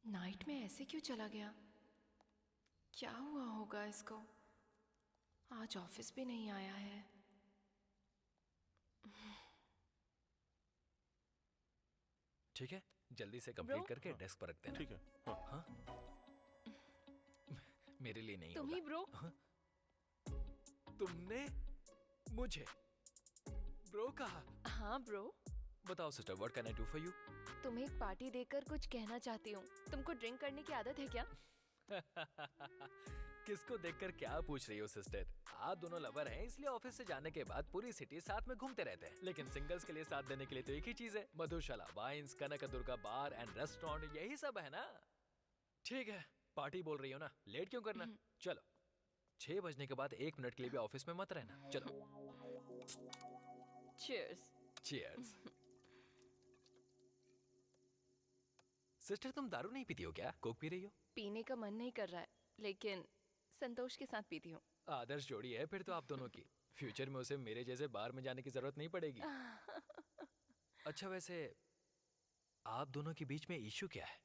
Night में ऐसे क्यों चला गया? क्या हुआ होगा इसको? आज ऑफिस भी नहीं आया है। ठीक है, जल्दी से कंप्लीट Bro? करके डेस्क पर रख देना। ठीक है। हाँ। मेरे लिए नहीं तुम ही होगा। ब्रो? तुमने मुझे ब्रो कहा? हाँ ब्रो, बताओ sister, what can I do for you? तुम्हें एक पार्टी देकर कुछ कहना चाहती हूँ। तुमको ड्रिंक करने की आदत है क्या? किसको देखकर क्या पूछ रही हो सिस्टर? आप दोनों लवर हैं, इसलिए ऑफिस से जाने के बाद पूरी सिटी साथ में घूमते रहते हैं। लेकिन सिंगल्स के लिए साथ देने के लिए तो एक ही चीज है, Madhushala wines, Kanakdurga bar and restaurant, यही सब है ना। ठीक है, पार्टी बोल रही हो ना, लेट क्यों करना? चलो, 6 बजने के बाद 1 मिनट के लिए भी ऑफिस में मत रहना। चलो, चीयर्स। चीयर्स। सिस्टर, तुम दारू नहीं पीती हो क्या? कोक पी रही हो? पीने का मन नहीं कर रहा है, लेकिन संतोष के साथ पीती हूँ। आदर्श जोड़ी है फिर तो आप दोनों की। फ्यूचर में उसे मेरे जैसे बार में जाने की जरूरत नहीं पड़ेगी। अच्छा, वैसे आप दोनों के बीच में इशू क्या है?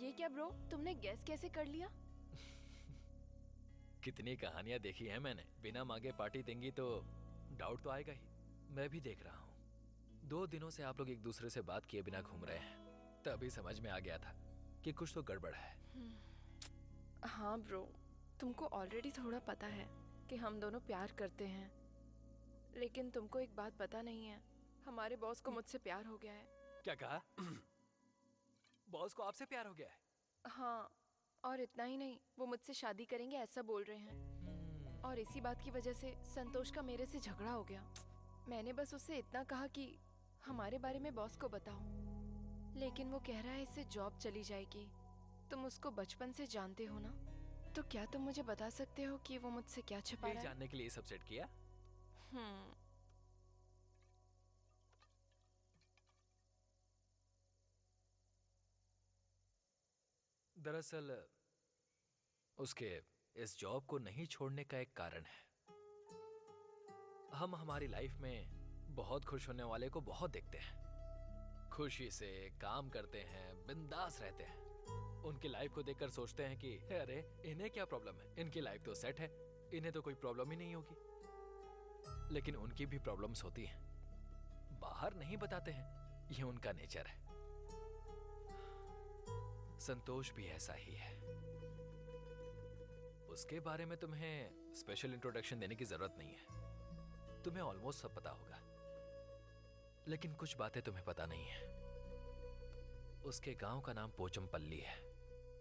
ये क्या ब्रो, तुमने गैस कैसे कर लिया? कितनी कहानियां देखी हैं मैंने। बिना मांगे पार्टी देंगी तो डाउट तो आएगा ही। मैं भी देख रहा हूँ 2 दिनों से आप लोग एक दूसरे से बात किए बिना घूम रहे हैं, तभी समझ में आ गया था कि कुछ तो गड़बड़ है। हाँ ब्रो, तुमको ऑलरेडी थोड़ा पता है कि हम दोनों प्यार करते हैं, लेकिन तुमको एक बात पता नहीं है, हमारे बॉस को मुझसे प्यार हो गया है। क्या कहा? बॉस को आपसे प्यार हो गया है? हाँ, और इतना ही नहीं, वो मुझसे शादी करेंगे ऐसा बोल रहे हैं। और इसी बात की वजह से संतोष का मेरे से झगड़ा हो गया। मैंने बस उससे इतना कहा कि हमारे बारे में बॉस को बताओ, लेकिन वो कह रहा है इससे जॉब चली जाएगी। तुम उसको बचपन से जानते हो ना, तो क्या तुम मुझे बता सकते हो कि वो मुझसे क्या छिपा ये रहा है? जानने के लिए सब सेट किया? दरअसल उसके इस जॉब को नहीं छोड़ने का एक कारण है। हम हमारी लाइफ में बहुत खुश होने वाले को बहुत देखते हैं, खुशी से काम करते हैं, बिंदास रहते हैं। उनकी लाइफ को देखकर सोचते हैं कि अरे इन्हें क्या प्रॉब्लम है, इनकी लाइफ तो सेट है, इन्हें तो कोई प्रॉब्लम ही नहीं होगी। लेकिन उनकी भी प्रॉब्लम्स होती हैं, बाहर नहीं बताते हैं, ये उनका नेचर है। संतोष भी ऐसा ही है। उसके बारे में तुम्हें स्पेशल इंट्रोडक्शन देने की जरूरत नहीं है, तुम्हें ऑलमोस्ट सब पता होगा। लेकिन कुछ बातें तुम्हें पता नहीं है। उसके गांव का नाम पोचमपल्ली है।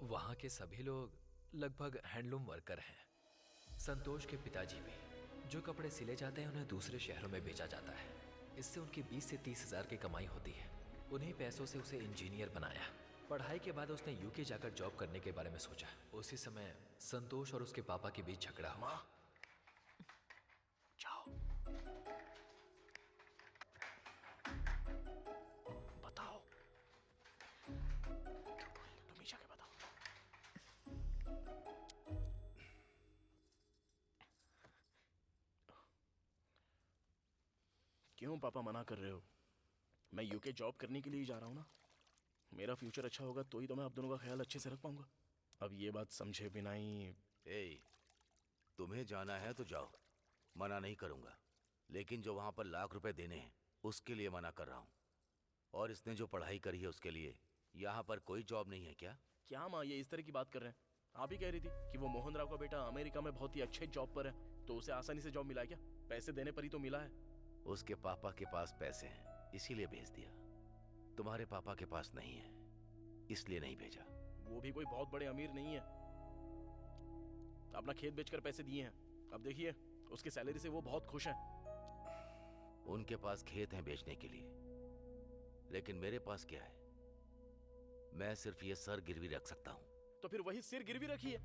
वहां के सभी लोग लगभग हैंडलूम वर्कर हैं। संतोष के पिताजी भी, जो कपड़े सिले जाते हैं उन्हें दूसरे शहरों में बेचा जाता है। इससे उनकी 20 से 30 हजार की कमाई होती है। उन्हीं पैसों से उसे इंजीनियर बनाया। पढ़ाई के बाद उसने यूके जाकर जॉब करने के बारे में सोचा। उसी समय संतोष और उसके पापा के बीच झगड़ा हुआ। जाओ, बताओ, तुम ही जाके बताओ। क्यों पापा मना कर रहे हो? मैं यूके जॉब करने के लिए ही जा रहा हूँ ना। मेरा फ्यूचर अच्छा होगा तो ही तो मैं आप दोनों का ख्याल अच्छे से रख पाऊंगा। अब ये बात समझे बिना ही। तुम्हें जाना है तो जाओ, मना नहीं करूंगा, लेकिन जो वहां पर लाख रुपए देने हैं उसके लिए मना कर रहा हूं। और इसने जो पढ़ाई करी है उसके लिए यहाँ पर कोई जॉब नहीं है क्या? क्या माँ ये इस तरह की बात कर रहे हैं? आप ही कह रही थी कि वो मोहन राव का बेटा अमेरिका में बहुत ही अच्छे जॉब पर है, तो उसे आसानी से जॉब मिला है क्या? पैसे देने पर ही तो मिला है। उसके पापा के पास पैसे हैं इसीलिए भेज दिया। तुम्हारे पापा के पास नहीं है इसलिए नहीं भेजा। वो भी कोई बहुत बड़े अमीर नहीं है, अपना खेत बेचकर पैसे दिए हैं। अब देखिए उसकी सैलरी से वो बहुत खुश है। उनके पास खेत हैं बेचने के लिए, लेकिन मेरे पास क्या है? मैं सिर्फ ये सर गिरवी रख सकता हूं। तो फिर वही सिर गिरवी रखिए।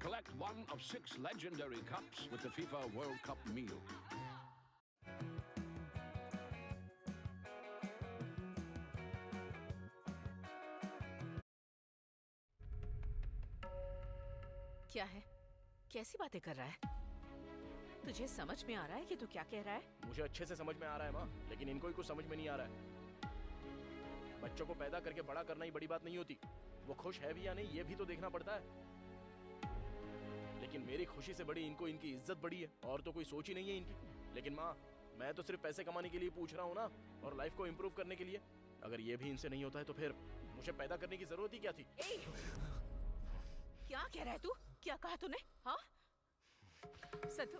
Collect one of 6 legendary cups with the FIFA World Cup meal. क्या है? कैसी बातें कर रहा है? तुझे समझ में आ रहा है कि तू क्या कह रहा है? मुझे अच्छे से समझ में आ रहा है माँ, लेकिन इनको ही कुछ समझ में नहीं आ रहा है। बच्चों को पैदा करके बड़ा करना ही बड़ी बात नहीं होती, वो खुश है भी या नहीं ये भी तो देखना पड़ता है। लेकिन मेरी खुशी से बड़ी इनको इनकी इज्जत बड़ी है, और तो कोई सोच ही नहीं है इनकी। लेकिन माँ, मैं तो सिर्फ पैसे कमाने के लिए पूछ रहा हूँ ना, और लाइफ को इम्प्रूव करने के लिए। अगर ये भी इनसे नहीं होता है तो फिर मुझे पैदा करने की जरूरत ही क्या थी? क्या कह रहा है तू? क्या कहा तूने? हाँ संतु,